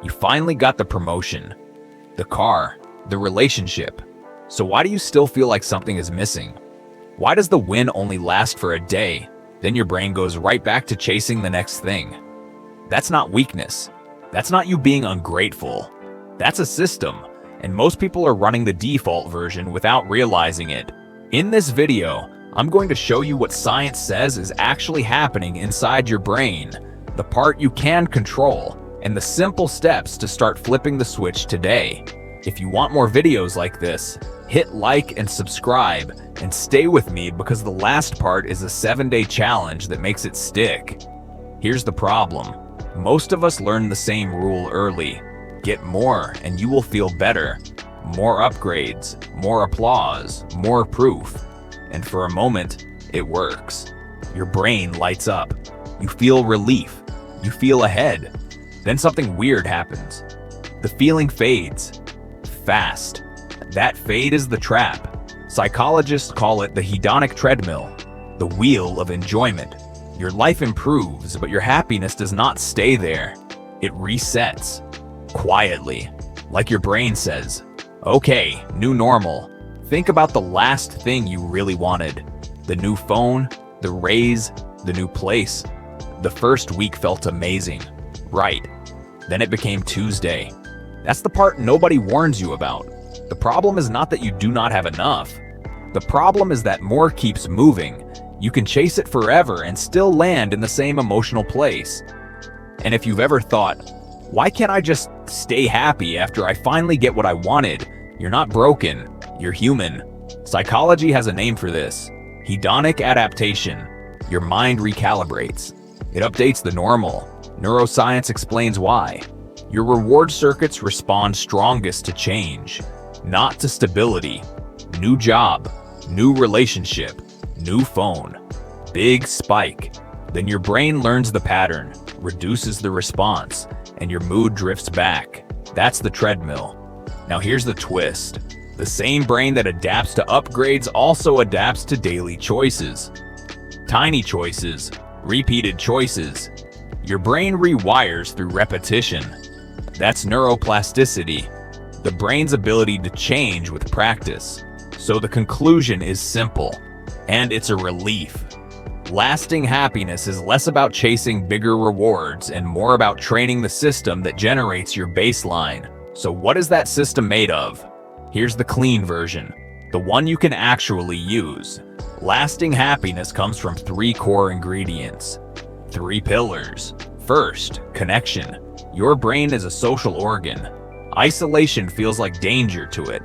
You finally got the promotion, the car, the relationship. So why do you still feel like something is missing? Why does the win only last for a day? Then your brain goes right back to chasing the next thing. That's not weakness. That's not you being ungrateful. That's a system, and most people are running the default version without realizing it. In this video, I'm going to show you what science says is actually happening inside your brain, the part you can control, and the simple steps to start flipping the switch today. If you want more videos like this, hit like and subscribe, and stay with me because the last part is a 7-day challenge that makes it stick. Here's the problem. Most of us learn the same rule early. Get more and you will feel better. More upgrades, more applause, more proof. And for a moment, it works. Your brain lights up. You feel relief. You feel ahead. Then something weird happens. The feeling fades. Fast. That fade is the trap. Psychologists call it the hedonic treadmill, the wheel of enjoyment. Your life improves, but your happiness does not stay there. It resets. Quietly. Like your brain says, okay, new normal. Think about the last thing you really wanted. The new phone, the raise, the new place. The first week felt amazing. Right. Then it became Tuesday. That's the part nobody warns you about. The problem is not that you do not have enough. The problem is that more keeps moving. You can chase it forever and still land in the same emotional place. And if you've ever thought, why can't I just stay happy after I finally get what I wanted? You're not broken. You're human. Psychology has a name for this. Hedonic adaptation. Your mind recalibrates. It updates the normal. Neuroscience explains why. Your reward circuits respond strongest to change, not to stability. New job, new relationship, new phone. Big spike. Then your brain learns the pattern, reduces the response, and your mood drifts back. That's the treadmill. Now here's the twist. The same brain that adapts to upgrades also adapts to daily choices. Tiny choices, repeated choices. Your brain rewires through repetition. That's neuroplasticity, the brain's ability to change with practice. So the conclusion is simple, and it's a relief. Lasting happiness is less about chasing bigger rewards and more about training the system that generates your baseline. So what is that system made of? Here's the clean version, the one you can actually use. Lasting happiness comes from 3 core ingredients, 3 pillars. First, connection. Your brain is a social organ. Isolation feels like danger to it.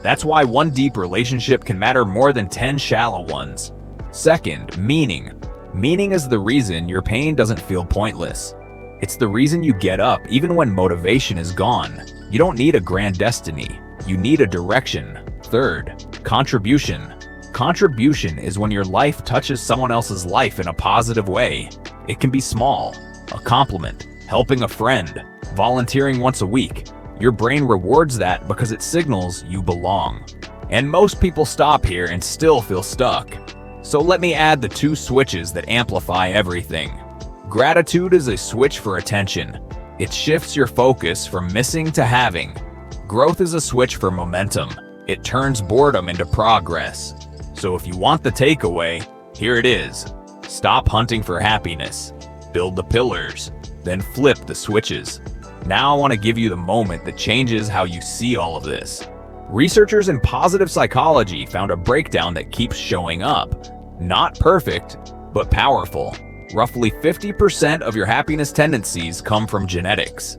That's why one deep relationship can matter more than 10 shallow ones. Second, meaning. Meaning is the reason your pain doesn't feel pointless. It's the reason you get up even when motivation is gone. You don't need a grand destiny. You need a direction. Third, contribution. Contribution is when your life touches someone else's life in a positive way. It can be small, a compliment, helping a friend, volunteering once a week. Your brain rewards that because it signals you belong. And most people stop here and still feel stuck. So let me add the 2 switches that amplify everything. Gratitude is a switch for attention. It shifts your focus from missing to having. Growth is a switch for momentum. It turns boredom into progress. So if you want the takeaway, here it is. Stop hunting for happiness. Build the pillars, then flip the switches. Now I want to give you the moment that changes how you see all of this. Researchers in positive psychology found a breakdown that keeps showing up. Not perfect, but powerful. Roughly 50% of your happiness tendencies come from genetics.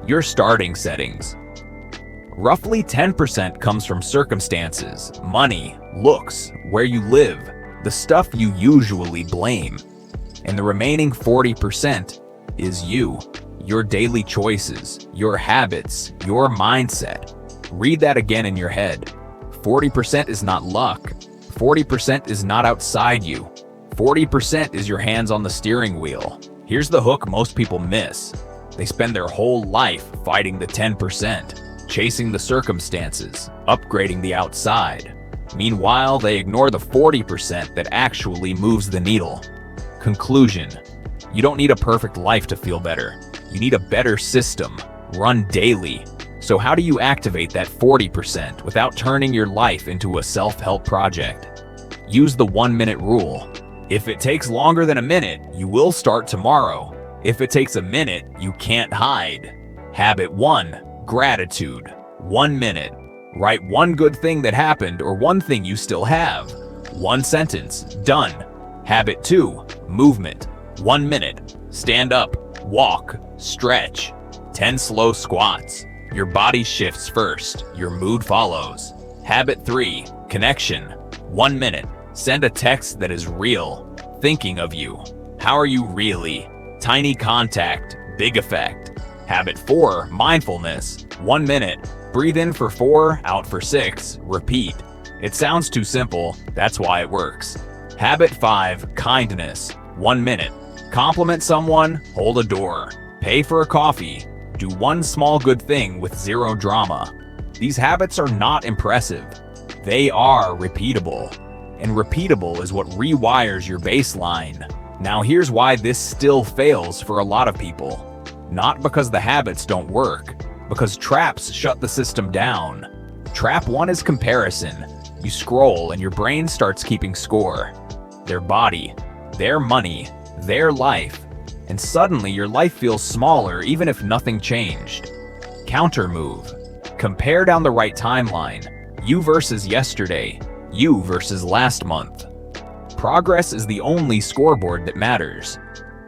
Your starting settings. Roughly 10% comes from circumstances, money, looks, where you live, the stuff you usually blame. And the remaining 40% is you, your daily choices, your habits, your mindset. Read that again in your head. 40% is not luck. 40% is not outside you. 40% is your hands on the steering wheel. Here's the hook most people miss. They spend their whole life fighting the 10%, chasing the circumstances, upgrading the outside. Meanwhile, they ignore the 40% that actually moves the needle. Conclusion: you don't need a perfect life to feel better. You need a better system, run daily. So how do you activate that 40% without turning your life into a self-help project? Use the 1-minute rule. If it takes longer than a minute, you will start tomorrow. If it takes a minute, you can't hide. Habit 1, gratitude. 1 minute. Write one good thing that happened or one thing you still have. 1 sentence, done. Habit 2, movement. 1 minute. Stand up, walk, stretch. 10 slow squats. Your body shifts first, your mood follows. Habit 3, connection. 1 minute. Send a text that is real, thinking of you. How are you really? Tiny contact, big effect. Habit 4, mindfulness. 1 minute. Breathe in for 4, out for 6, repeat. It sounds too simple, that's why it works. Habit 5, kindness. 1 minute. Compliment someone, hold a door. Pay for a coffee. Do one small good thing with 0 drama. These habits are not impressive. They are repeatable. And repeatable is what rewires your baseline. Now here's why this still fails for a lot of people. Not because the habits don't work, because traps shut the system down. Trap 1 is comparison. You scroll and your brain starts keeping score. Their body, their money, their life. And suddenly your life feels smaller even if nothing changed. Counter move. Compare down the right timeline. You versus yesterday. You versus last month. Progress is the only scoreboard that matters.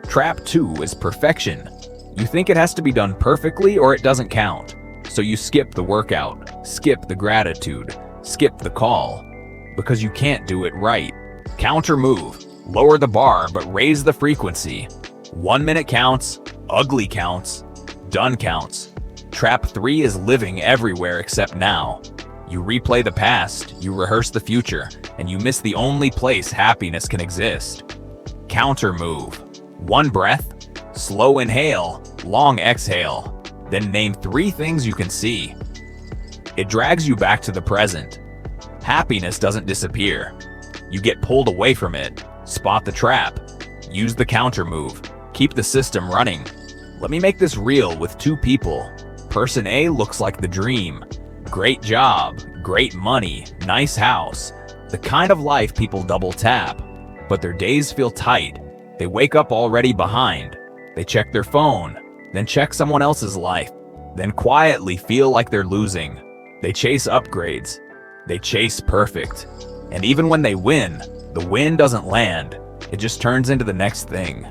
Trap 2 is perfection. You think it has to be done perfectly or it doesn't count. So you skip the workout, skip the gratitude, skip the call. Because you can't do it right. Counter move. Lower the bar but raise the frequency. 1 minute counts, ugly counts, done counts. Trap 3 is living everywhere except now. You replay the past, you rehearse the future, and you miss the only place happiness can exist. Counter move. 1 breath, slow inhale, long exhale. Then name 3 things you can see. It drags you back to the present. Happiness doesn't disappear. You get pulled away from it. Spot the trap. Use the counter move. Keep the system running. Let me make this real with 2 people. Person A looks like the dream. Great job, great money, nice house. The kind of life people double tap. But their days feel tight. They wake up already behind. They check their phone, then check someone else's life, then quietly feel like they're losing. They chase upgrades. They chase perfect. And even when they win, the win doesn't land. It just turns into the next thing.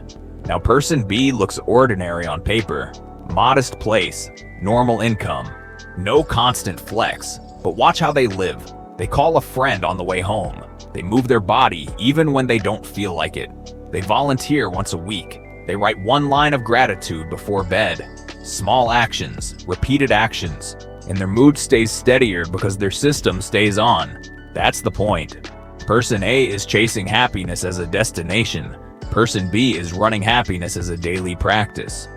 Now person B looks ordinary on paper. Modest place, normal income, no constant flex. But watch how they live. They call a friend on the way home. They move their body even when they don't feel like it. They volunteer once a week. They write 1 line of gratitude before bed. Small actions, repeated actions. And their mood stays steadier because their system stays on. That's the point. Person A is chasing happiness as a destination. Person B is running happiness as a daily practice.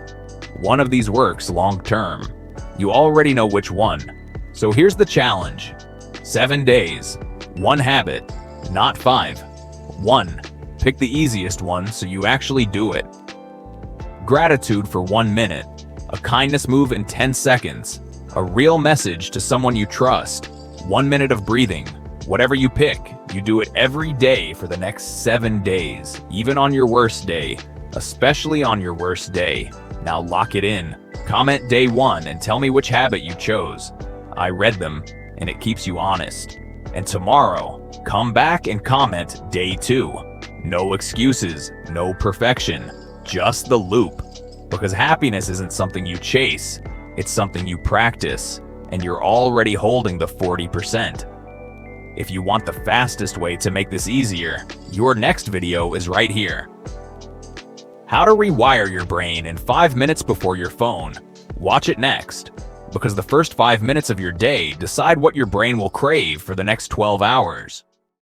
One of these works long term. You already know which one. So here's the challenge. 7 days. 1 habit. Not 5. 1. Pick the easiest one so you actually do it. Gratitude for 1 minute. A kindness move in 10 seconds. A real message to someone you trust. 1 minute of breathing. Whatever you pick, you do it every day for the next 7 days, even on your worst day, especially on your worst day. Now lock it in. Comment day 1 and tell me which habit you chose. I read them, and it keeps you honest. And tomorrow, come back and comment day 2. No excuses, no perfection, just the loop. Because happiness isn't something you chase, it's something you practice, and you're already holding the 40%. If you want the fastest way to make this easier, your next video is right here. How to rewire your brain in 5 minutes before your phone. Watch it next. Because the first 5 minutes of your day decide what your brain will crave for the next 12 hours.